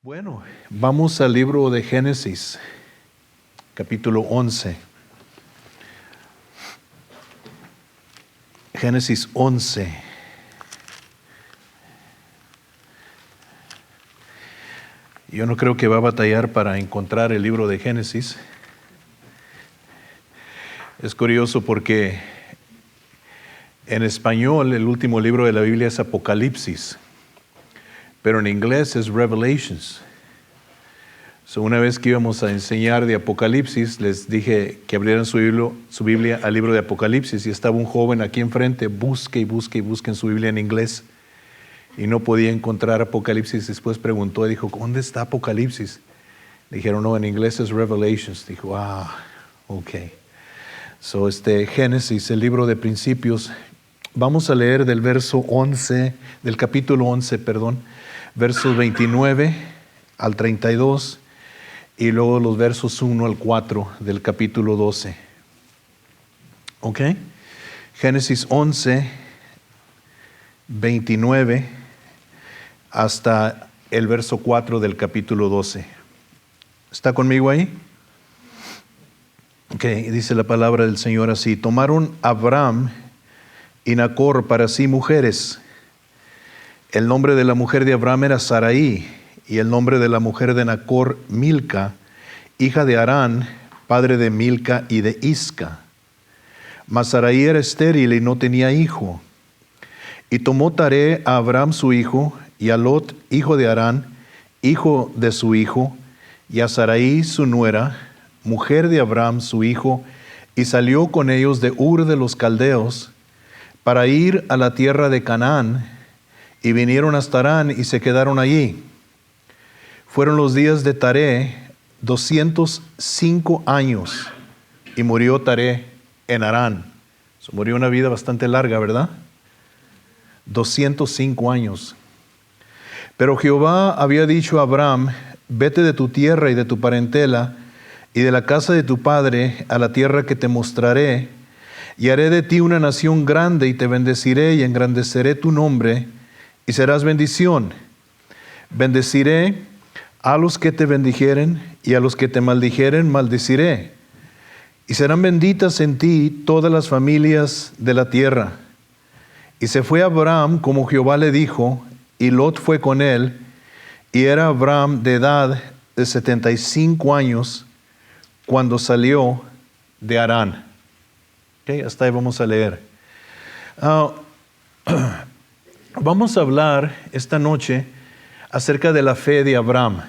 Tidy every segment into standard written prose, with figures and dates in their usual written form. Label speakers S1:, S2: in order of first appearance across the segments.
S1: Bueno, vamos al libro de Génesis, capítulo 11. Génesis 11. Yo no creo que va a batallar para encontrar el libro de Génesis. Es curioso porque en español el último libro de la Biblia es Apocalipsis, pero en inglés es Revelations. Una vez que íbamos a enseñar de Apocalipsis, les dije que abrieran su Biblia al libro de Apocalipsis, y estaba un joven aquí enfrente, busque en su Biblia en inglés, y no podía encontrar Apocalipsis. Después preguntó y dijo, ¿dónde está Apocalipsis? Le dijeron, no, en inglés es Revelations. Dijo, ok. Génesis, el libro de principios. Vamos a leer del capítulo 11, versos 29 al 32, y luego los versos 1 al 4 del capítulo 12. ¿Ok? Génesis 11, 29 hasta el verso 4 del capítulo 12. ¿Está conmigo ahí? Ok, dice la palabra del Señor así: tomaron Abraham y Nacor para sí mujeres. El nombre de la mujer de Abraham era Sarai, y el nombre de la mujer de Nacor, Milca, hija de Harán, padre de Milca y de Isca. Mas Sarai era estéril y no tenía hijo. Y tomó Taré a Abraham su hijo, y a Lot, hijo de Harán, hijo de su hijo, y a Sarai su nuera, mujer de Abraham su hijo, y salió con ellos de Ur de los Caldeos, para ir a la tierra de Canaán, y vinieron hasta Harán y se quedaron allí. Fueron los días de Taré 205 años, y murió Taré en Harán. Murió una vida bastante larga, ¿verdad? 205 años. Pero Jehová había dicho a Abraham, vete de tu tierra y de tu parentela, y de la casa de tu padre, a la tierra que te mostraré, y haré de ti una nación grande, y te bendeciré y engrandeceré tu nombre, y serás bendición. Bendeciré a los que te bendijeren, y a los que te maldijeren maldeciré. Y serán benditas en ti todas las familias de la tierra. Y se fue Abraham como Jehová le dijo, y Lot fue con él, y era Abraham de edad de 75 años cuando salió de Harán. Okay, hasta ahí vamos a leer. Vamos a hablar esta noche acerca de la fe de Abraham.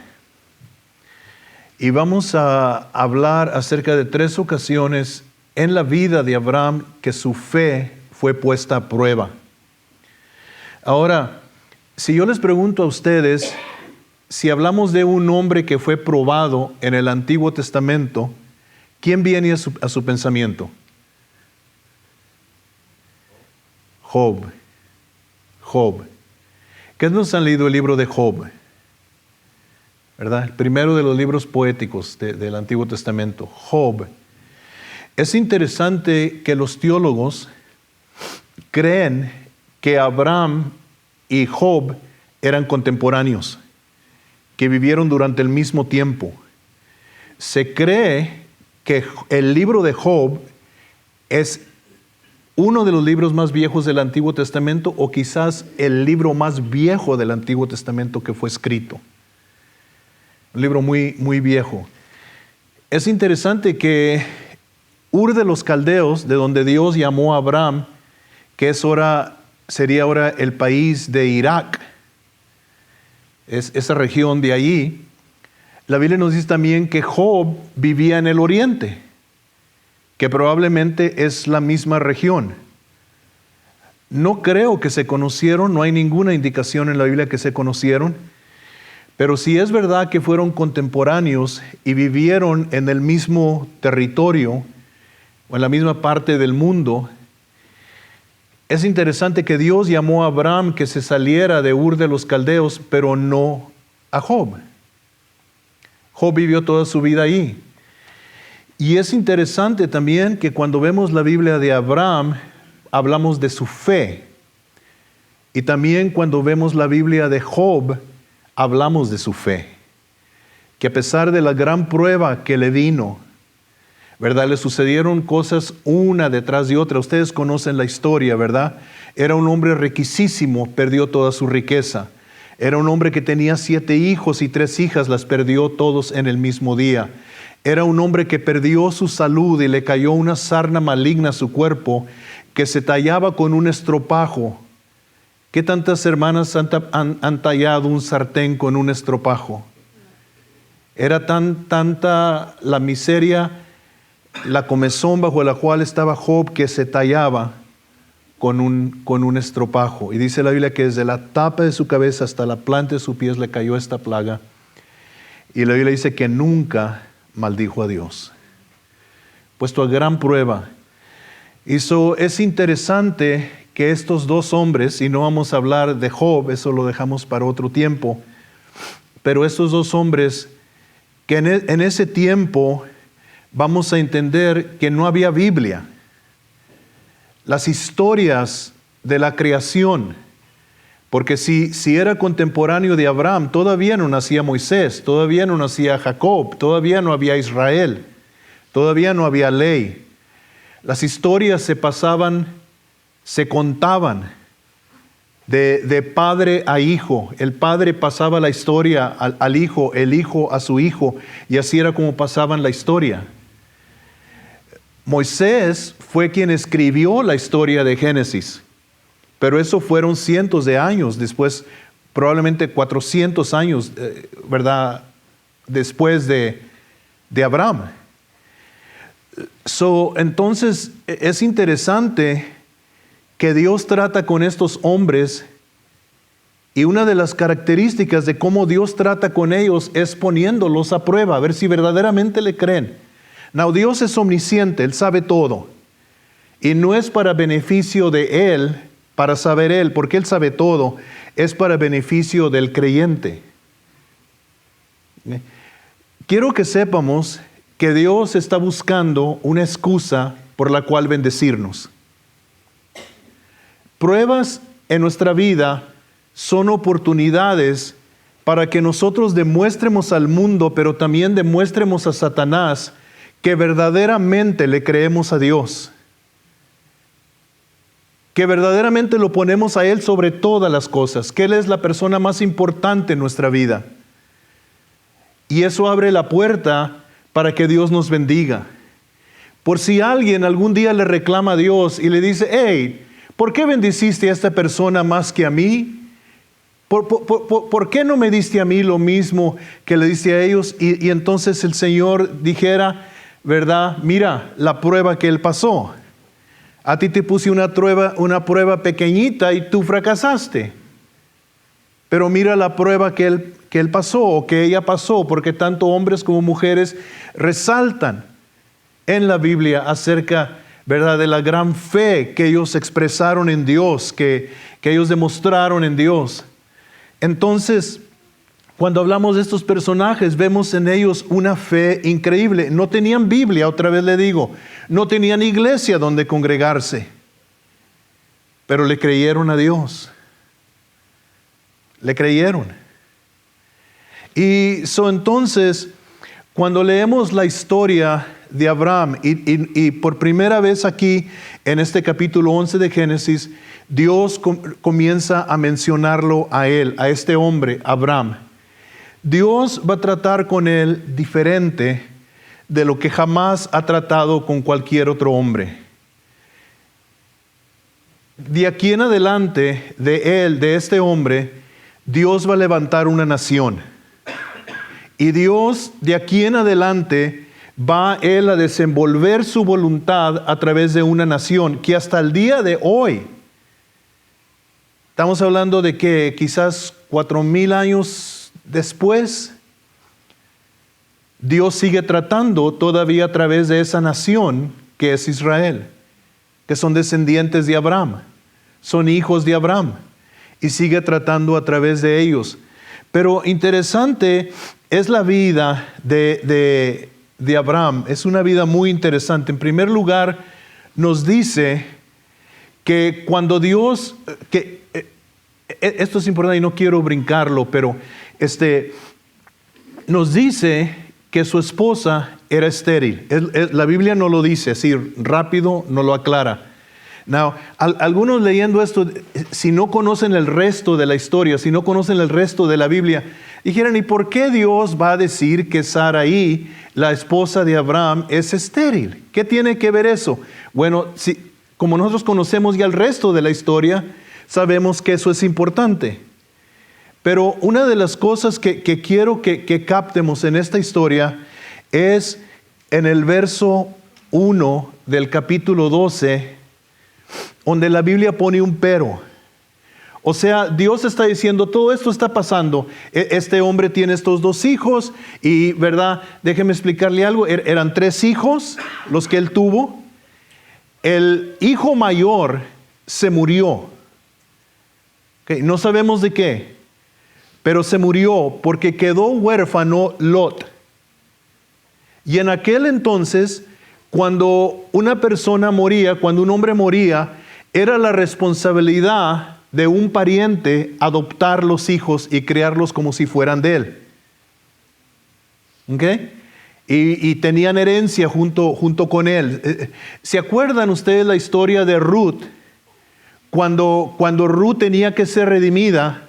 S1: Y vamos a hablar acerca de 3 ocasiones en la vida de Abraham que su fe fue puesta a prueba. Ahora, si yo les pregunto a ustedes, si hablamos de un hombre que fue probado en el Antiguo Testamento, ¿quién viene a su pensamiento? Job. ¿Qué nos han leído el libro de Job? ¿Verdad? El primero de los libros poéticos del Antiguo Testamento, Job. Es interesante que los teólogos creen que Abraham y Job eran contemporáneos, que vivieron durante el mismo tiempo. Se cree que el libro de Job es uno de los libros más viejos del Antiguo Testamento, o quizás el libro más viejo del Antiguo Testamento que fue escrito. Un libro muy, muy viejo. Es interesante que Ur de los Caldeos, de donde Dios llamó a Abraham, que sería ahora el país de Irak, es esa región de allí. La Biblia nos dice también que Job vivía en el oriente, que probablemente es la misma región. No creo que se conocieron, no hay ninguna indicación en la Biblia que se conocieron, pero si es verdad que fueron contemporáneos y vivieron en el mismo territorio o en la misma parte del mundo, es interesante que Dios llamó a Abraham que se saliera de Ur de los Caldeos, pero no a Job. Job vivió toda su vida ahí. Y es interesante también que cuando vemos la Biblia de Abraham, hablamos de su fe. Y también cuando vemos la Biblia de Job, hablamos de su fe. que a pesar de la gran prueba que le vino, ¿verdad? Le sucedieron cosas una detrás de otra. Ustedes conocen la historia, ¿verdad? Era un hombre riquísimo, perdió toda su riqueza. Era un hombre que tenía 7 hijos y 3 hijas, las perdió todos en el mismo día. Era un hombre que perdió su salud y le cayó una sarna maligna a su cuerpo que se tallaba con un estropajo. ¿Qué tantas hermanas han tallado un sartén con un estropajo? Era tanta la miseria, la comezón bajo la cual estaba Job, que se tallaba con un estropajo. Y dice la Biblia que desde la tapa de su cabeza hasta la planta de sus pies le cayó esta plaga. Y la Biblia dice que nunca maldijo a Dios. Puesto a gran prueba. Es interesante que estos 2 hombres, y no vamos a hablar de Job, eso lo dejamos para otro tiempo, pero estos 2 hombres que en ese tiempo vamos a entender que no había Biblia. Las historias de la creación, porque si era contemporáneo de Abraham, todavía no nacía Moisés, todavía no nacía Jacob, todavía no había Israel, todavía no había ley. Las historias se pasaban, se contaban de padre a hijo. El padre pasaba la historia al hijo, el hijo a su hijo, y así era como pasaban la historia. Moisés fue quien escribió la historia de Génesis, pero eso fueron cientos de años después, probablemente 400 años, ¿verdad? Después de Abraham. Entonces es interesante que Dios trata con estos hombres, y una de las características de cómo Dios trata con ellos es poniéndolos a prueba, a ver si verdaderamente le creen. Now, Dios es omnisciente, Él sabe todo. Y no es para beneficio de Él, para saber Él, porque Él sabe todo, es para beneficio del creyente. Quiero que sepamos que Dios está buscando una excusa por la cual bendecirnos. Pruebas en nuestra vida son oportunidades para que nosotros demuestremos al mundo, pero también demuestremos a Satanás que verdaderamente le creemos a Dios, que verdaderamente lo ponemos a Él sobre todas las cosas, que Él es la persona más importante en nuestra vida. Y eso abre la puerta para que Dios nos bendiga. Por si alguien algún día le reclama a Dios y le dice: hey, ¿por qué bendiciste a esta persona más que a mí? ¿Por qué no me diste a mí lo mismo que le diste a ellos? Y entonces el Señor dijera, ¿verdad? Mira la prueba que él pasó. A ti te puse una prueba pequeñita y tú fracasaste. Pero mira la prueba que él pasó o que ella pasó, porque tanto hombres como mujeres resaltan en la Biblia acerca, ¿verdad?, de la gran fe que ellos expresaron en Dios, que ellos demostraron en Dios. Entonces, cuando hablamos de estos personajes, vemos en ellos una fe increíble. No tenían Biblia, otra vez le digo, no tenían iglesia donde congregarse, pero le creyeron a Dios. Le creyeron. Y entonces, cuando leemos la historia de Abraham, y por primera vez aquí, en este capítulo 11 de Génesis, Dios comienza a mencionarlo a él, a este hombre, Abraham. Dios va a tratar con él diferente de lo que jamás ha tratado con cualquier otro hombre. De aquí en adelante, de este hombre, Dios va a levantar una nación. Y Dios, de aquí en adelante, va él a desenvolver su voluntad a través de una nación que hasta el día de hoy, estamos hablando de que quizás 4,000 años después, Dios sigue tratando todavía a través de esa nación que es Israel, que son descendientes de Abraham, son hijos de Abraham, y sigue tratando a través de ellos. Pero interesante es la vida de Abraham, es una vida muy interesante. En primer lugar, nos dice que cuando Dios, esto es importante y no quiero brincarlo, pero nos dice que su esposa era estéril. La Biblia no lo dice así rápido, no lo aclara. Now, algunos leyendo esto, si no conocen el resto de la historia, si no conocen el resto de la Biblia, dijeran, ¿y por qué Dios va a decir que Sarai, la esposa de Abraham, es estéril? ¿Qué tiene que ver eso? Bueno, como nosotros conocemos ya el resto de la historia, sabemos que eso es importante. Pero una de las cosas que quiero que captemos en esta historia es en el verso 1 del capítulo 12, donde la Biblia pone un pero. O sea, Dios está diciendo, todo esto está pasando. Este hombre tiene estos 2 hijos y, ¿verdad? Déjeme explicarle algo. Eran 3 hijos los que él tuvo. El hijo mayor se murió. Okay, no sabemos de qué, pero se murió porque quedó huérfano Lot. Y en aquel entonces, cuando una persona moría, cuando un hombre moría, era la responsabilidad de un pariente adoptar los hijos y criarlos como si fueran de él. ¿Okay? Y tenían herencia junto con él. ¿Se acuerdan ustedes la historia de Ruth? Cuando Ruth tenía que ser redimida,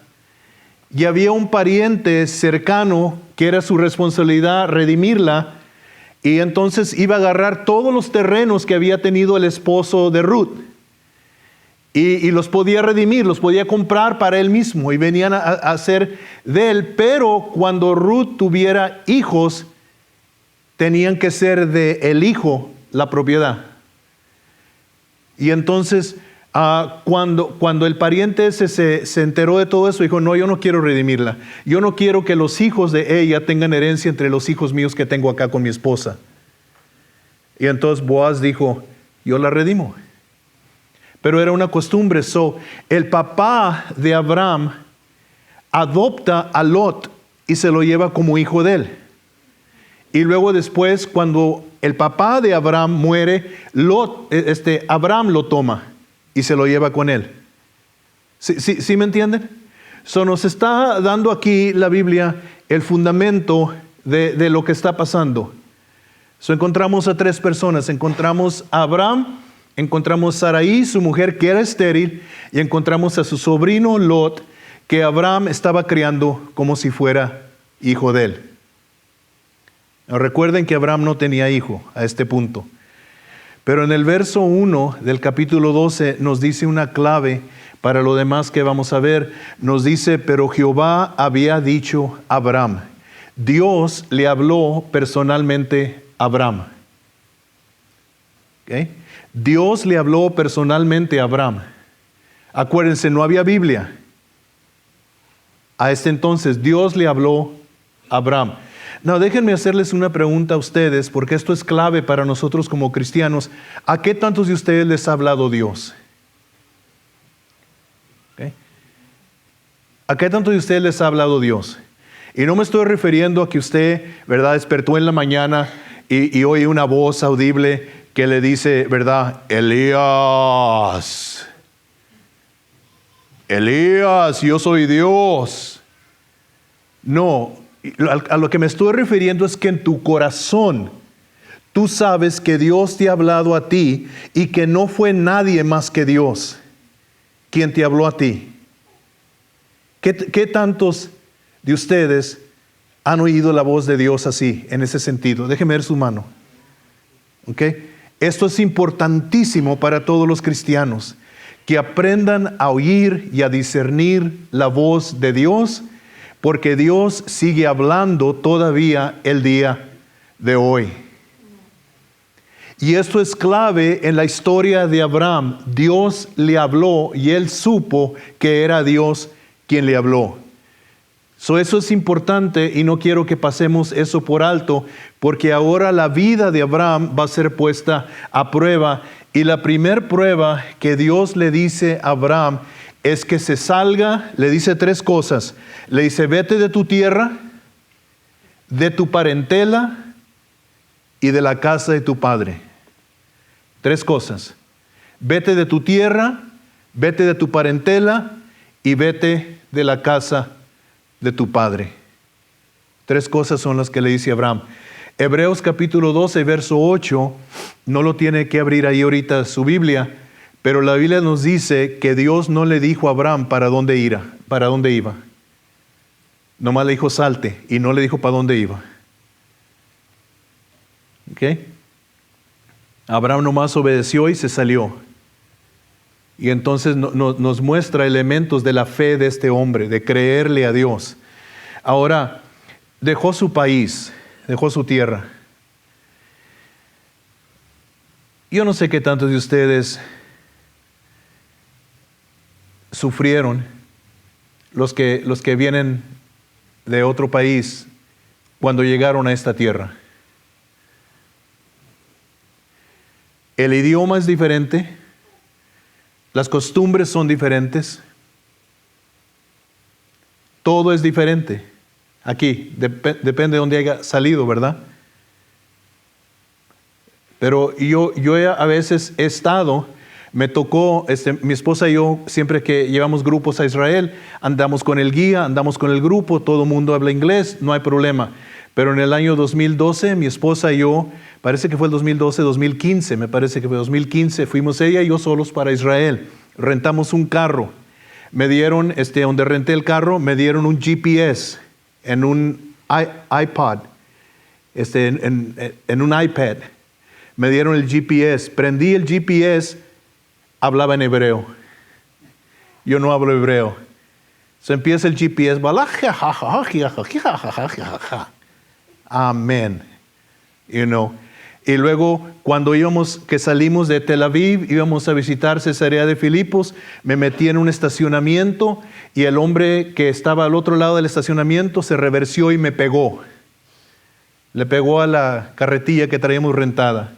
S1: y había un pariente cercano que era su responsabilidad redimirla, y entonces iba a agarrar todos los terrenos que había tenido el esposo de Ruth. Y los podía redimir, los podía comprar para él mismo y venían a ser de él. Pero cuando Ruth tuviera hijos, tenían que ser de el hijo la propiedad. Y entonces cuando el pariente ese se enteró de todo eso, dijo, no, yo no quiero redimirla. Yo no quiero que los hijos de ella tengan herencia entre los hijos míos que tengo acá con mi esposa. Y entonces Boaz dijo, yo la redimo. Pero era una costumbre. El papá de Abraham adopta a Lot y se lo lleva como hijo de él. Y luego después, cuando el papá de Abraham muere, Abraham lo toma y se lo lleva con él. ¿Sí me entienden? Nos está dando aquí la Biblia el fundamento de lo que está pasando. Encontramos a 3 personas. Encontramos a Abraham, encontramos a Sarai, su mujer que era estéril, y encontramos a su sobrino Lot, que Abraham estaba criando como si fuera hijo de él. Recuerden que Abraham no tenía hijo a este punto. Pero en el verso 1 del capítulo 12 nos dice una clave para lo demás que vamos a ver. Nos dice, pero Jehová había dicho a Abraham. Dios le habló personalmente a Abraham. ¿Okay? Dios le habló personalmente a Abraham. Acuérdense, no había Biblia. A este entonces Dios le habló a Abraham. No, déjenme hacerles una pregunta a ustedes, porque esto es clave para nosotros como cristianos. ¿A qué tantos de ustedes les ha hablado Dios? ¿Okay? ¿A qué tantos de ustedes les ha hablado Dios? Y no me estoy refiriendo a que usted, ¿verdad?, despertó en la mañana y oye una voz audible que le dice, ¿verdad?, Elías, yo soy Dios. No. A lo que me estoy refiriendo es que en tu corazón tú sabes que Dios te ha hablado a ti y que no fue nadie más que Dios quien te habló a ti. ¿Qué tantos de ustedes han oído la voz de Dios así, en ese sentido? Déjeme ver su mano. ¿Okay? Esto es importantísimo para todos los cristianos, que aprendan a oír y a discernir la voz de Dios, porque Dios sigue hablando todavía el día de hoy. Y esto es clave en la historia de Abraham. Dios le habló y él supo que era Dios quien le habló. Eso es importante y no quiero que pasemos eso por alto, porque ahora la vida de Abraham va a ser puesta a prueba. Y la primer prueba que Dios le dice a Abraham es que se salga. Le dice 3 cosas. Le dice, vete de tu tierra, de tu parentela y de la casa de tu padre. 3 cosas. Vete de tu tierra, vete de tu parentela y vete de la casa de tu padre. 3 cosas son las que le dice Abraham. Hebreos capítulo 12, verso 8, no lo tiene que abrir ahí ahorita su Biblia, pero la Biblia nos dice que Dios no le dijo a Abraham para dónde iba. Nomás le dijo salte y no le dijo para dónde iba. ¿Ok? Abraham nomás obedeció y se salió. Y entonces nos muestra elementos de la fe de este hombre, de creerle a Dios. Ahora, dejó su país, dejó su tierra. Yo no sé qué tantos de ustedes sufrieron, los que vienen de otro país cuando llegaron a esta tierra. El idioma es diferente, las costumbres son diferentes, todo es diferente. Aquí, depende de dónde haya salido, ¿verdad? Pero yo a veces he estado, me tocó, mi esposa y yo, siempre que llevamos grupos a Israel, andamos con el guía, andamos con el grupo, todo el mundo habla inglés, no hay problema. Pero en el año 2012, mi esposa y yo, parece que fue el 2012, me parece que fue 2015, fuimos ella y yo solos para Israel. Rentamos un carro. Me dieron, donde renté el carro, me dieron un GPS en un iPod, en un iPad. Me dieron el GPS. Prendí el GPS, hablaba en hebreo. Yo no hablo hebreo. Se empieza el GPS. Amén. Y luego, cuando salimos de Tel Aviv, íbamos a visitar Cesarea de Filipos, me metí en un estacionamiento y el hombre que estaba al otro lado del estacionamiento se reversió y me pegó. Le pegó a la carretilla que traíamos rentada.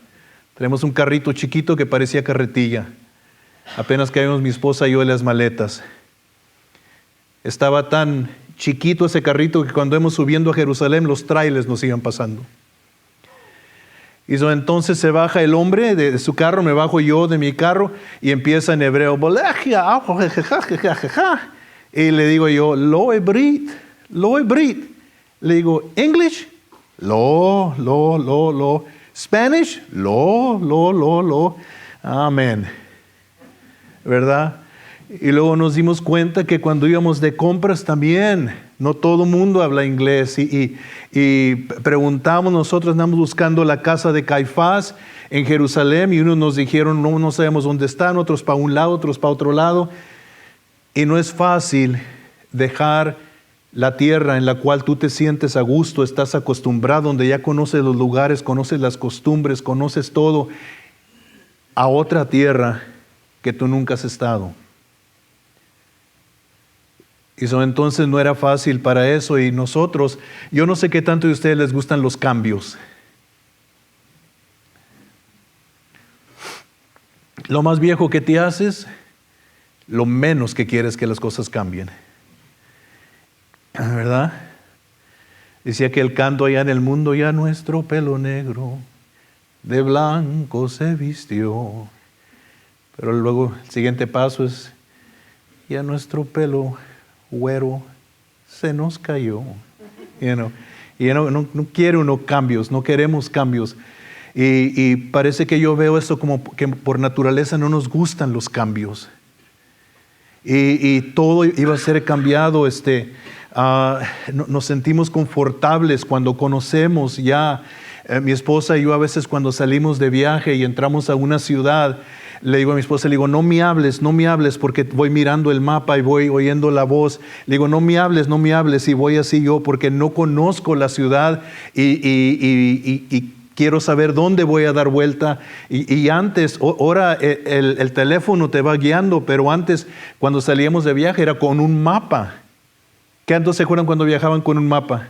S1: Tenemos un carrito chiquito que parecía carretilla. Apenas caímos mi esposa y yo en las maletas. Estaba tan chiquito ese carrito que cuando íbamos subiendo a Jerusalén, los trailers nos iban pasando. Y entonces se baja el hombre de su carro, me bajo yo de mi carro y empieza en hebreo. Y le digo yo, lo hebrit. Le digo, English, lo. Spanish, lo. Amén. ¿Verdad? Y luego nos dimos cuenta que cuando íbamos de compras también, no todo el mundo habla inglés. Y preguntamos, nosotros andamos buscando la casa de Caifás en Jerusalén y unos nos dijeron, no sabemos dónde están, otros para un lado, otros para otro lado. Y no es fácil dejar la tierra en la cual tú te sientes a gusto, estás acostumbrado, donde ya conoces los lugares, conoces las costumbres, conoces todo, a otra tierra que tú nunca has estado. Y entonces no era fácil para eso. Y nosotros, yo no sé qué tanto de ustedes les gustan los cambios. Lo más viejo que te haces, lo menos que quieres que las cosas cambien. ¿Verdad? Decía que el canto allá en el mundo, ya nuestro pelo negro de blanco se vistió. Pero luego el siguiente paso es, ya nuestro pelo güero se nos cayó. Y no quiere uno cambios, no queremos cambios. Y parece que yo veo esto como que por naturaleza no nos gustan los cambios. Y todo iba a ser cambiado. Nos sentimos confortables cuando conocemos ya. Mi esposa y yo a veces cuando salimos de viaje y entramos a una ciudad, le digo a mi esposa, le digo, no me hables porque voy mirando el mapa y voy oyendo la voz. Le digo, no me hables y voy así yo porque no conozco la ciudad y quiero saber dónde voy a dar vuelta. Y antes, ahora el teléfono te va guiando, pero antes cuando salíamos de viaje era con un mapa. ¿Qué antes se acuerdan cuando viajaban con un mapa?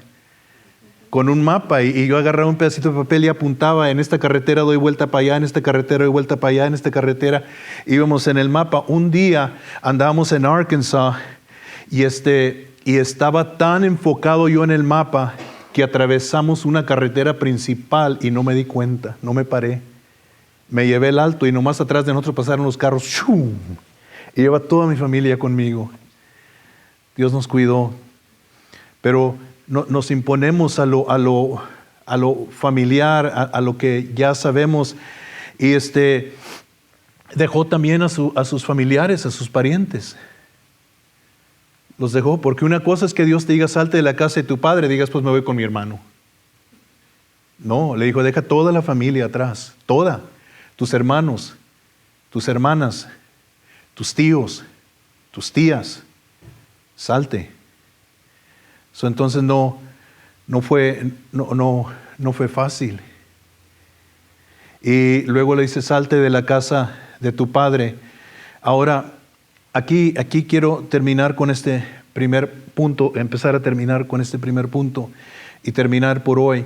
S1: Con un mapa y yo agarraba un pedacito de papel y apuntaba, en esta carretera doy vuelta para allá, en esta carretera doy vuelta para allá, en esta carretera. Íbamos en el mapa. Un día andábamos en Arkansas y estaba tan enfocado yo en el mapa que atravesamos una carretera principal y no me di cuenta, no me paré. Me llevé el alto y nomás atrás de nosotros pasaron los carros. ¡Shum! Y lleva toda mi familia conmigo. Dios nos cuidó. Pero nos imponemos a lo familiar, a lo que ya sabemos. Y dejó también a sus familiares, a sus parientes. Los dejó, porque una cosa es que Dios te diga, salte de la casa de tu padre, digas, pues me voy con mi hermano. No, le dijo, deja toda la familia atrás, toda, tus hermanos, tus hermanas, tus tíos, tus tías, salte. Entonces no fue fácil. Y luego le dice, salte de la casa de tu padre. Ahora, aquí quiero terminar con este primer punto, empezar a terminar con este primer punto y terminar por hoy.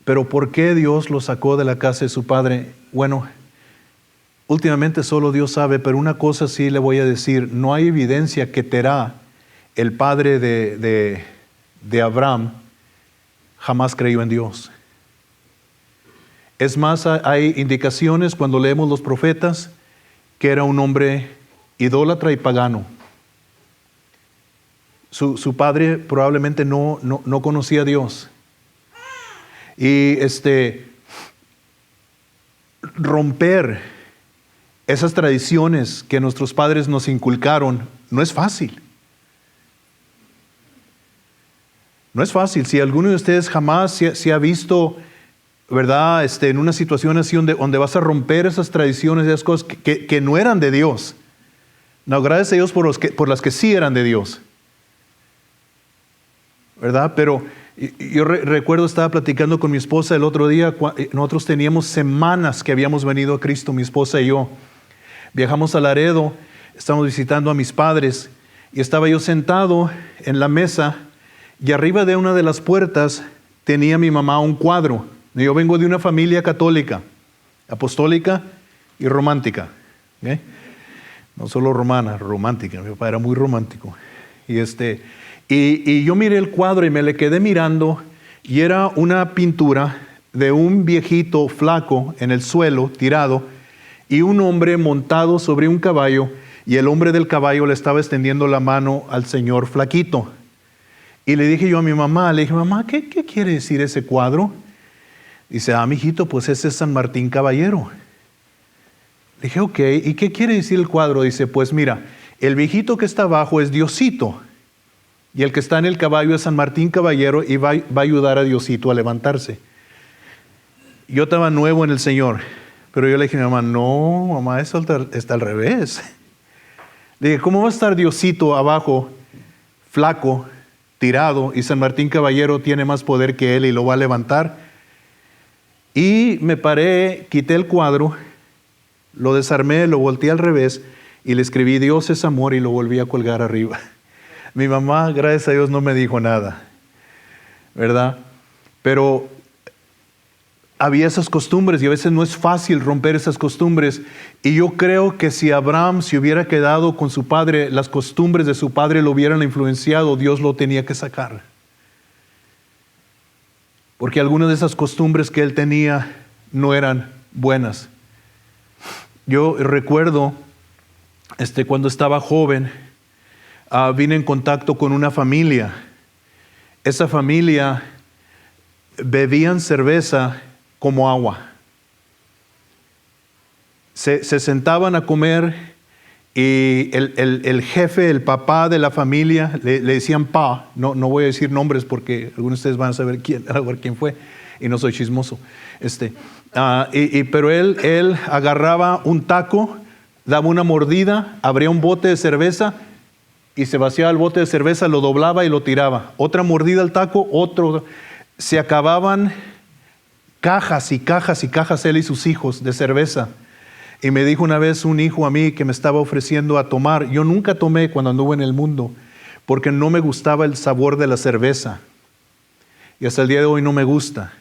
S1: Pero ¿por qué Dios lo sacó de la casa de su padre? Bueno, últimamente solo Dios sabe, pero una cosa sí le voy a decir, no hay evidencia que Terá, el padre de Abraham, jamás creyó en Dios. Es más, hay indicaciones cuando leemos los profetas que era un hombre idólatra y pagano. Su padre probablemente no conocía a Dios. Y romper esas tradiciones que nuestros padres nos inculcaron no es fácil. No es fácil. Si alguno de ustedes jamás se ha visto, ¿verdad?, en una situación así donde vas a romper esas tradiciones, esas cosas que no eran de Dios. No, gracias a Dios por las que sí eran de Dios, ¿verdad? Pero yo recuerdo, estaba platicando con mi esposa el otro día. Nosotros teníamos semanas que habíamos venido a Cristo, mi esposa y yo. Viajamos a Laredo, estábamos visitando a mis padres y estaba yo sentado en la mesa y arriba de una de las puertas tenía mi mamá un cuadro. Yo vengo de una familia católica, apostólica y romántica, ¿okay? No solo romana, romántica. Mi papá era muy romántico. Y yo miré el cuadro y me le quedé mirando y era una pintura de un viejito flaco en el suelo, tirado, y un hombre montado sobre un caballo, y el hombre del caballo le estaba extendiendo la mano al señor flaquito. Y le dije yo a mi mamá, le dije, mamá, ¿qué quiere decir ese cuadro? Dice, mijito, pues ese es San Martín Caballero. Le dije, ok, ¿y qué quiere decir el cuadro? Dice, pues mira, el viejito que está abajo es Diosito, y el que está en el caballo es San Martín Caballero, y va a ayudar a Diosito a levantarse. Yo estaba nuevo en el Señor, pero yo le dije a mi mamá, no, mamá, eso está al revés. Le dije, ¿cómo va a estar Diosito abajo, flaco, tirado, y San Martín Caballero tiene más poder que él y lo va a levantar? Y me paré, quité el cuadro, lo desarmé, lo volteé al revés y le escribí Dios es amor y lo volví a colgar arriba. Mi mamá, gracias a Dios, no me dijo nada, ¿verdad? Pero había esas costumbres y a veces no es fácil romper esas costumbres. Y yo creo que si Abraham se hubiera quedado con su padre, las costumbres de su padre lo hubieran influenciado, Dios lo tenía que sacar. Porque algunas de esas costumbres que él tenía no eran buenas. Yo recuerdo, cuando estaba joven, vine en contacto con una familia. Esa familia bebían cerveza como agua. Se sentaban a comer y el jefe, el papá de la familia, le decían pa. No voy a decir nombres porque algunos de ustedes van a saber quién fue y no soy chismoso. Pero él agarraba un taco, daba una mordida, abría un bote de cerveza y se vaciaba el bote de cerveza, lo doblaba y lo tiraba. Otra mordida al taco, otro. Se acababan cajas y cajas y cajas él y sus hijos de cerveza. Y me dijo una vez un hijo a mí que me estaba ofreciendo a tomar. Yo nunca tomé cuando anduve en el mundo porque no me gustaba el sabor de la cerveza. Y hasta el día de hoy no me gusta.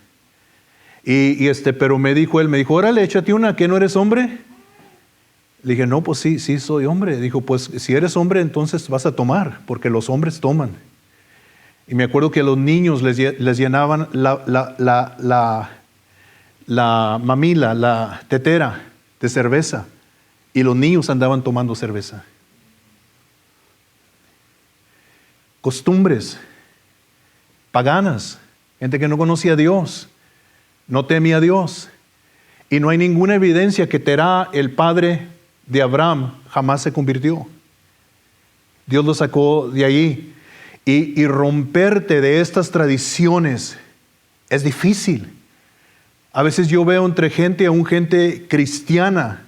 S1: Pero me dijo él, órale, échate una, ¿que no eres hombre? Le dije, no, pues sí soy hombre. Dijo, pues si eres hombre entonces vas a tomar, porque los hombres toman. Y me acuerdo que a los niños les llenaban la mamila, la tetera de cerveza, y los niños andaban tomando cerveza. Costumbres paganas, gente que no conocía a Dios, no temía a Dios. Y no hay ninguna evidencia que Terá, el padre de Abraham, jamás se convirtió. Dios lo sacó de allí. Y romperte de estas tradiciones es difícil. A veces yo veo entre gente, aún gente cristiana,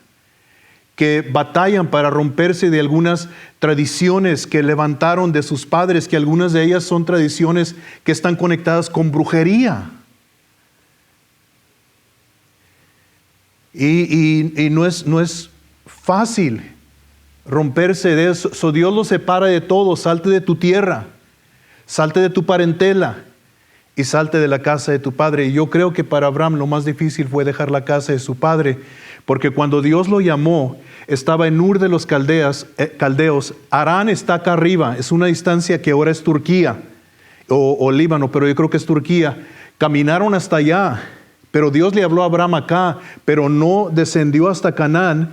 S1: que batallan para romperse de algunas tradiciones que levantaron de sus padres, que algunas de ellas son tradiciones que están conectadas con brujería. Y no es fácil romperse de eso. So Dios los separa de todo. Salte de tu tierra, salte de tu parentela y salte de la casa de tu padre. Y yo creo que para Abraham lo más difícil fue dejar la casa de su padre, porque cuando Dios lo llamó, estaba en Ur de los caldeos. Harán está acá arriba, es una distancia que ahora es Turquía o Líbano, pero yo creo que es Turquía. Caminaron hasta allá, pero Dios le habló a Abraham acá, pero no descendió hasta Canaán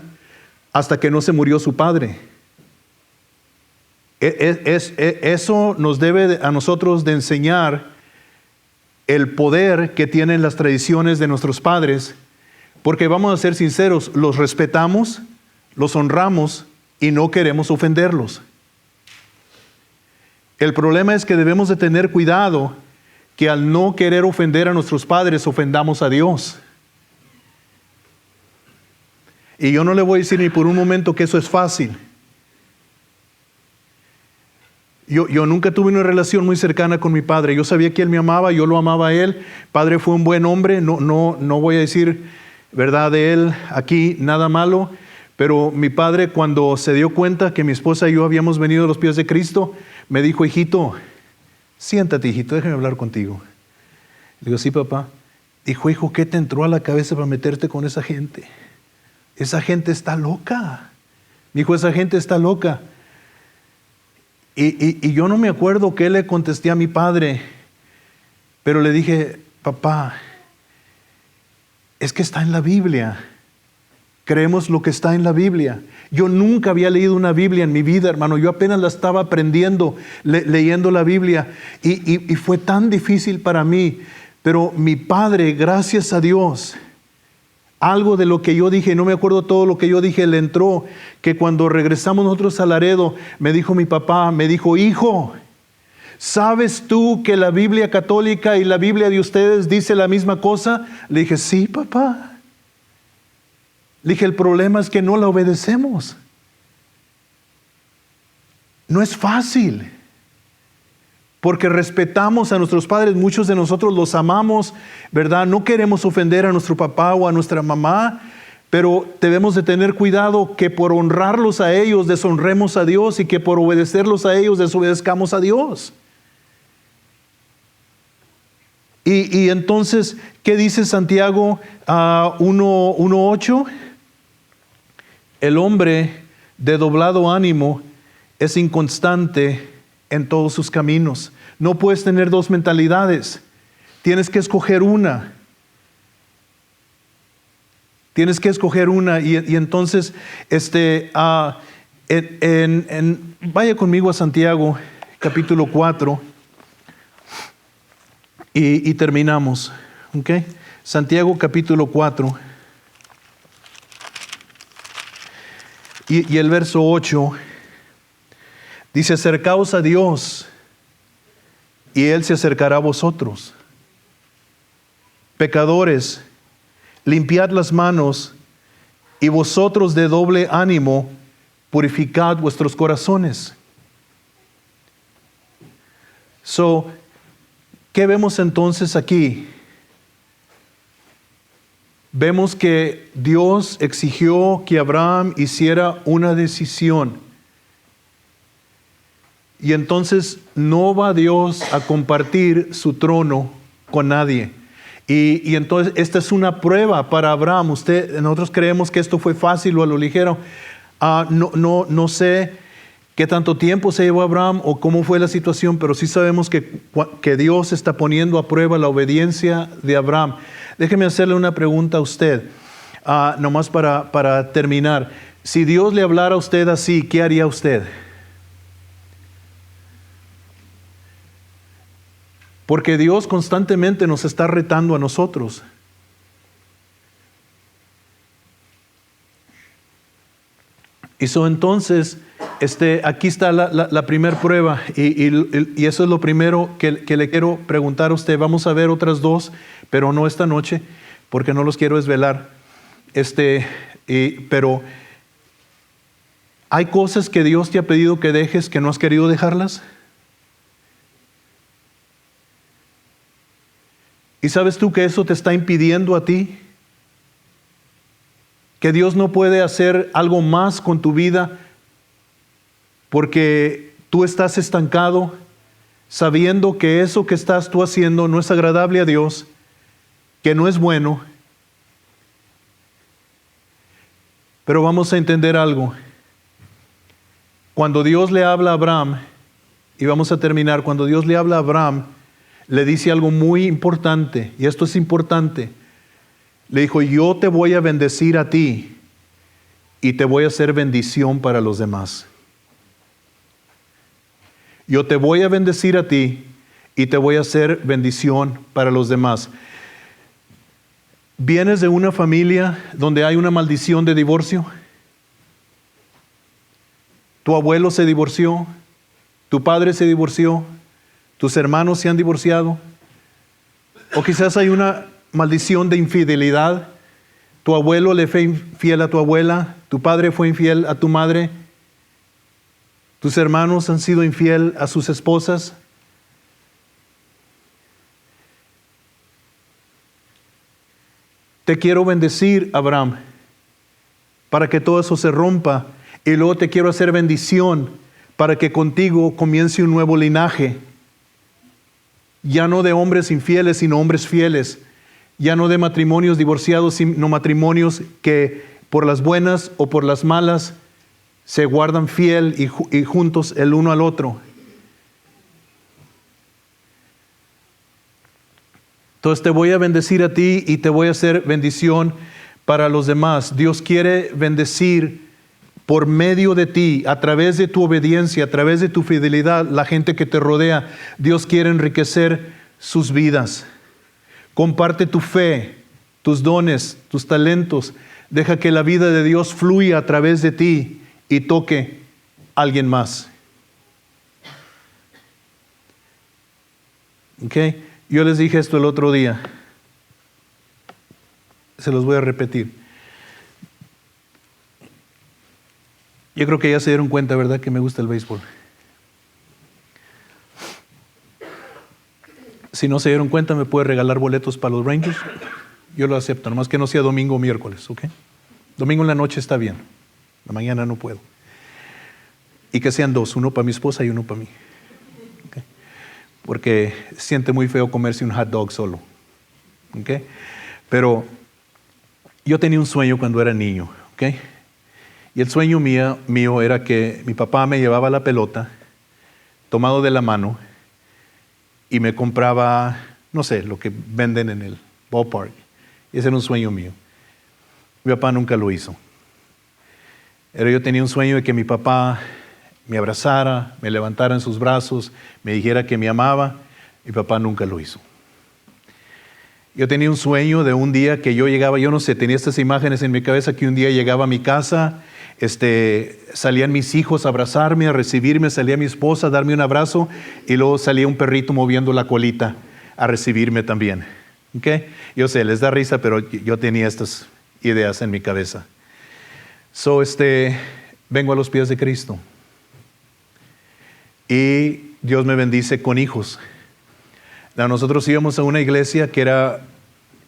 S1: hasta que no se murió su padre. Eso nos debe a nosotros de enseñar el poder que tienen las tradiciones de nuestros padres, porque vamos a ser sinceros, los respetamos, los honramos y no queremos ofenderlos. El problema es que debemos de tener cuidado que al no querer ofender a nuestros padres, ofendamos a Dios. Y yo no le voy a decir ni por un momento que eso es fácil. Yo nunca tuve una relación muy cercana con mi padre. Yo sabía que él me amaba, yo lo amaba a él. Padre fue un buen hombre, no voy a decir verdad de él aquí, nada malo. Pero mi padre, cuando se dio cuenta que mi esposa y yo habíamos venido a los pies de Cristo, me dijo: hijito, siéntate, hijito, déjame hablar contigo. Le digo: sí, papá. Dijo: hijo, ¿qué te entró a la cabeza para meterte con esa gente? Esa gente está loca. Dijo: esa gente está loca. Y yo no me acuerdo qué le contesté a mi padre, pero le dije: papá, es que está en la Biblia. Creemos lo que está en la Biblia. Yo nunca había leído una Biblia en mi vida, hermano. Yo apenas la estaba aprendiendo, leyendo la Biblia. Y fue tan difícil para mí. Pero mi padre, gracias a Dios, algo de lo que yo dije, no me acuerdo todo lo que yo dije, le entró, que cuando regresamos nosotros a Laredo, me dijo mi papá, me dijo: hijo, ¿sabes tú que la Biblia católica y la Biblia de ustedes dice la misma cosa? Le dije: sí, papá. Le dije: el problema es que no la obedecemos. No es fácil, porque respetamos a nuestros padres, muchos de nosotros los amamos, ¿verdad? No queremos ofender a nuestro papá o a nuestra mamá, pero debemos de tener cuidado que por honrarlos a ellos deshonremos a Dios, y que por obedecerlos a ellos desobedezcamos a Dios. Y entonces, ¿qué dice Santiago 1:8? El hombre de doblado ánimo es inconstante en todos sus caminos. No puedes tener dos mentalidades. Tienes que escoger una. Tienes que escoger una. Y entonces, vaya conmigo a Santiago, capítulo 4, y terminamos. ¿Okay? Santiago, capítulo 4. Y el verso 8 dice: acercaos a Dios y Él se acercará a vosotros. Pecadores, limpiad las manos, y vosotros de doble ánimo, purificad vuestros corazones. ¿Qué vemos entonces aquí? Vemos que Dios exigió que Abraham hiciera una decisión. Y entonces no va Dios a compartir su trono con nadie. Y entonces esta es una prueba para Abraham. Nosotros creemos que esto fue fácil o a lo ligero. No sé qué tanto tiempo se llevó Abraham o cómo fue la situación, pero sí sabemos que Dios está poniendo a prueba la obediencia de Abraham. Déjeme hacerle una pregunta a usted, nomás para terminar. Si Dios le hablara a usted así, ¿qué haría usted? Porque Dios constantemente nos está retando a nosotros. Y entonces, aquí está la primera prueba, y eso es lo primero que le quiero preguntar a usted. Vamos a ver otras dos, pero no esta noche, porque no los quiero desvelar. Pero ¿hay cosas que Dios te ha pedido que dejes que no has querido dejarlas? ¿Y sabes tú que eso te está impidiendo a ti? Que Dios no puede hacer algo más con tu vida porque tú estás estancado, sabiendo que eso que estás tú haciendo no es agradable a Dios, que no es bueno. Pero vamos a entender algo. Cuando Dios le habla a Abraham, y vamos a terminar, cuando Dios le habla a Abraham, le dice algo muy importante, y esto es importante. Le dijo, yo te voy a bendecir a ti y te voy a hacer bendición para los demás. Yo te voy a bendecir a ti y te voy a hacer bendición para los demás. ¿Vienes de una familia donde hay una maldición de divorcio? ¿Tu abuelo se divorció? ¿Tu padre se divorció? ¿Tus hermanos se han divorciado? O quizás hay una maldición de infidelidad. Tu abuelo le fue infiel a tu abuela, tu padre fue infiel a tu madre, tus hermanos han sido infiel a sus esposas. Te quiero bendecir, Abraham, para que todo eso se rompa, y luego te quiero hacer bendición para que contigo comience un nuevo linaje, ya no de hombres infieles, sino hombres fieles. Ya no de matrimonios divorciados, sino matrimonios que por las buenas o por las malas se guardan fiel y juntos el uno al otro. Entonces te voy a bendecir a ti y te voy a hacer bendición para los demás. Dios quiere bendecir por medio de ti, a través de tu obediencia, a través de tu fidelidad, la gente que te rodea. Dios quiere enriquecer sus vidas. Comparte tu fe, tus dones, tus talentos. Deja que la vida de Dios fluya a través de ti y toque a alguien más. ¿Ok? Yo les dije esto el otro día. Se los voy a repetir. Yo creo que ya se dieron cuenta, ¿verdad?, que me gusta el béisbol. Si no se dieron cuenta, me puede regalar boletos para los Rangers. Yo lo acepto, nomás que no sea domingo o miércoles, ¿ok? Domingo en la noche está bien. La mañana no puedo. Y que sean dos, uno para mi esposa y uno para mí. ¿Okay? Porque siente muy feo comerse un hot dog solo. ¿Okay? Pero yo tenía un sueño cuando era niño. ¿Okay? Y el sueño mío era que mi papá me llevaba la pelota, tomado de la mano, y me compraba, no sé, lo que venden en el ballpark. Y ese era un sueño mío. Mi papá nunca lo hizo. Pero yo tenía un sueño de que mi papá me abrazara, me levantara en sus brazos, me dijera que me amaba. Mi papá nunca lo hizo. Yo tenía un sueño de un día que yo llegaba, yo no sé, tenía estas imágenes en mi cabeza, que un día llegaba a mi casa, salían mis hijos a abrazarme, a recibirme, salía mi esposa a darme un abrazo, y luego salía un perrito moviendo la colita a recibirme también. ¿Okay? Yo sé, les da risa, pero yo tenía estas ideas en mi cabeza. Vengo a los pies de Cristo. Y Dios me bendice con hijos. Nosotros íbamos a una iglesia que era,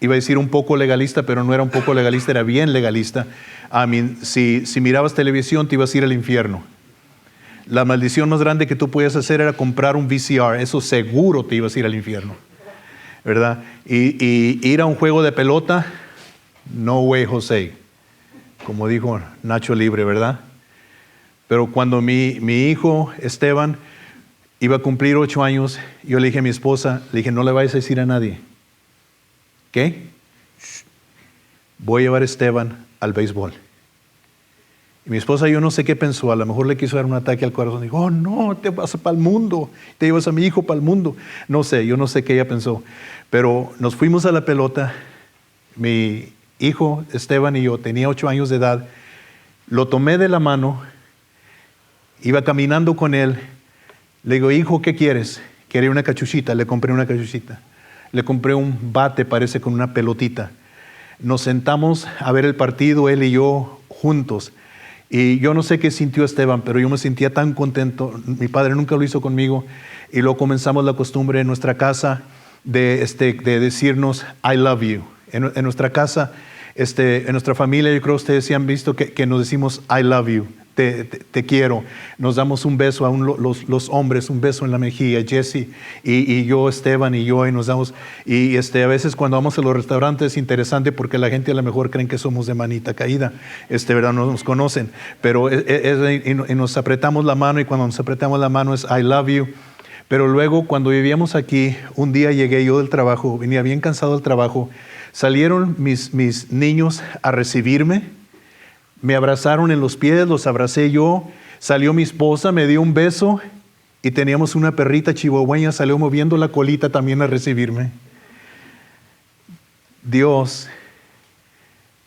S1: iba a decir un poco legalista, pero no era un poco legalista, era bien legalista. Si mirabas televisión te ibas a ir al infierno. La maldición más grande que tú podías hacer era comprar un VCR, eso seguro te ibas a ir al infierno, ¿verdad? Y ir a un juego de pelota, no way, José, como dijo Nacho Libre, ¿verdad? Pero cuando mi hijo Esteban iba a cumplir 8 años, yo le dije a mi esposa, le dije, no le vayas a decir a nadie. ¿Qué? Voy a llevar a Esteban al béisbol. Y mi esposa, yo no sé qué pensó, a lo mejor le quiso dar un ataque al corazón. Dijo, oh no, te vas para el mundo, te llevas a mi hijo para el mundo. No sé, yo no sé qué ella pensó. Pero nos fuimos a la pelota. Mi hijo Esteban y yo, tenía 8 años de edad, lo tomé de la mano, iba caminando con él. Le digo, hijo, ¿qué quieres? Quería una cachuchita, le compré una cachuchita. Le compré un bate, parece, con una pelotita. Nos sentamos a ver el partido, él y yo, juntos. Y yo no sé qué sintió Esteban, pero yo me sentía tan contento. Mi padre nunca lo hizo conmigo. Y luego comenzamos la costumbre en nuestra casa de decirnos, I love you. En nuestra casa, en nuestra familia, yo creo que ustedes sí han visto que nos decimos, I love you. Te quiero. Nos damos un beso a los hombres, un beso en la mejilla, Jesse y yo, Esteban y yo, y nos damos, y a veces cuando vamos a los restaurantes es interesante porque la gente a lo mejor creen que somos de manita caída, ¿verdad? No nos conocen, pero y nos apretamos la mano, y cuando nos apretamos la mano es I love you. Pero luego cuando vivíamos aquí, un día llegué yo del trabajo, venía bien cansado del trabajo, salieron mis niños a recibirme. Me abrazaron en los pies, los abracé yo, salió mi esposa, me dio un beso y teníamos una perrita chihuahueña, salió moviendo la colita también a recibirme. Dios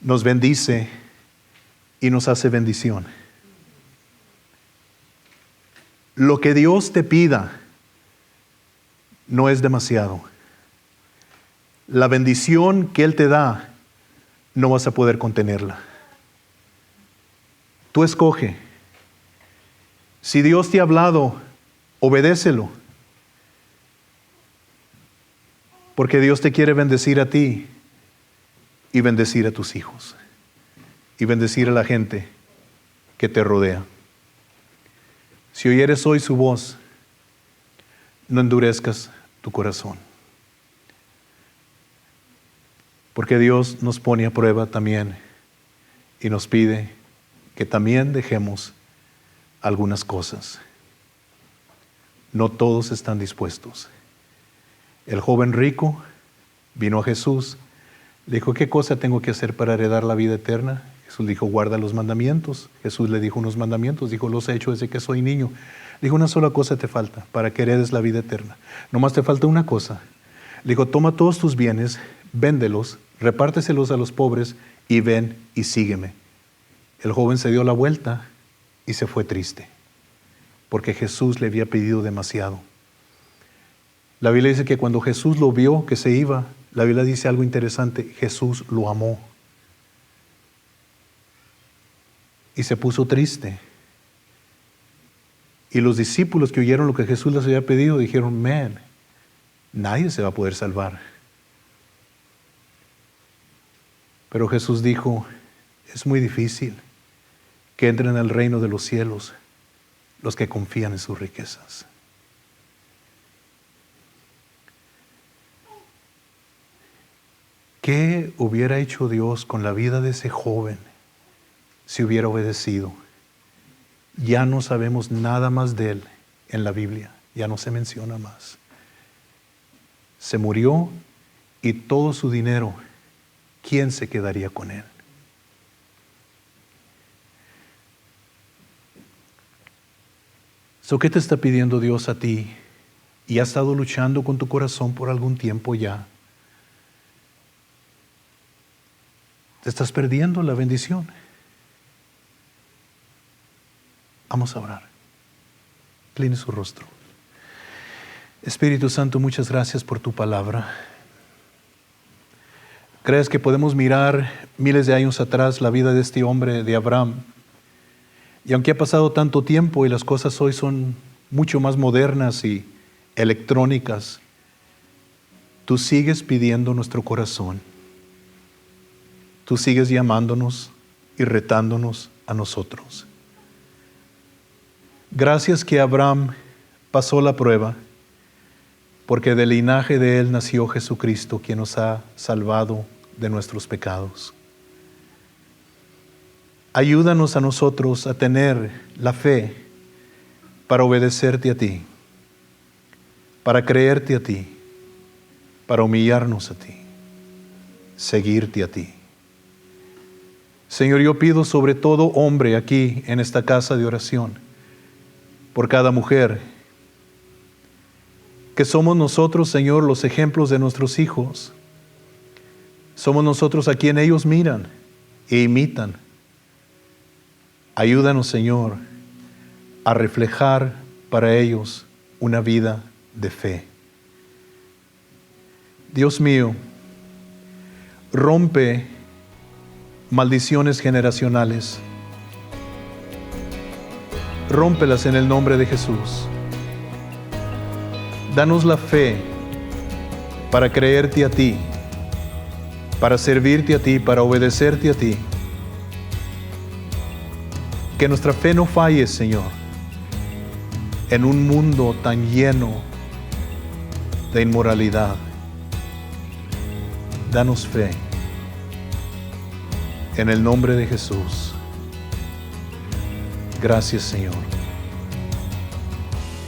S1: nos bendice y nos hace bendición. Lo que Dios te pida no es demasiado. La bendición que Él te da, no vas a poder contenerla. Tú escoge. Si Dios te ha hablado, obedécelo. Porque Dios te quiere bendecir a ti y bendecir a tus hijos y bendecir a la gente que te rodea. Si oyeres hoy su voz, no endurezcas tu corazón. Porque Dios nos pone a prueba también y nos pide que también dejemos algunas cosas. No todos están dispuestos. El joven rico vino a Jesús, le dijo, ¿qué cosa tengo que hacer para heredar la vida eterna? Jesús dijo, guarda los mandamientos. Jesús le dijo unos mandamientos, dijo, los he hecho desde que soy niño. Dijo, una sola cosa te falta para que heredes la vida eterna. Nomás te falta una cosa. Le dijo, toma todos tus bienes, véndelos, repárteselos a los pobres y ven y sígueme. El joven se dio la vuelta y se fue triste, porque Jesús le había pedido demasiado. La Biblia dice que cuando Jesús lo vio que se iba, la Biblia dice algo interesante, Jesús lo amó. Y se puso triste. Y los discípulos que oyeron lo que Jesús les había pedido, dijeron, man, nadie se va a poder salvar. Pero Jesús dijo, es muy difícil que entren en el reino de los cielos los que confían en sus riquezas. ¿Qué hubiera hecho Dios con la vida de ese joven si hubiera obedecido? Ya no sabemos nada más de él en la Biblia, ya no se menciona más. Se murió y todo su dinero, ¿quién se quedaría con él? ¿Qué te está pidiendo Dios a ti? Y has estado luchando con tu corazón por algún tiempo ya. Te estás perdiendo la bendición. Vamos a orar. Incline su rostro. Espíritu Santo, muchas gracias por tu palabra. ¿Crees que podemos mirar miles de años atrás la vida de este hombre, de Abraham? Y aunque ha pasado tanto tiempo y las cosas hoy son mucho más modernas y electrónicas, tú sigues pidiendo nuestro corazón. Tú sigues llamándonos y retándonos a nosotros. Gracias que Abraham pasó la prueba, porque del linaje de él nació Jesucristo, quien nos ha salvado de nuestros pecados. Ayúdanos a nosotros a tener la fe para obedecerte a ti, para creerte a ti, para humillarnos a ti, seguirte a ti. Señor, yo pido sobre todo hombre aquí en esta casa de oración, por cada mujer, que somos nosotros, Señor, los ejemplos de nuestros hijos. Somos nosotros a quien ellos miran e imitan. Ayúdanos, Señor, a reflejar para ellos una vida de fe. Dios mío, rompe maldiciones generacionales. Rómpelas en el nombre de Jesús. Danos la fe para creerte a ti, para servirte a ti, para obedecerte a ti. Que nuestra fe no falle, Señor, en un mundo tan lleno de inmoralidad. Danos fe. En el nombre de Jesús. Gracias, Señor.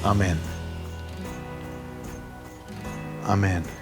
S1: Amén. Amén.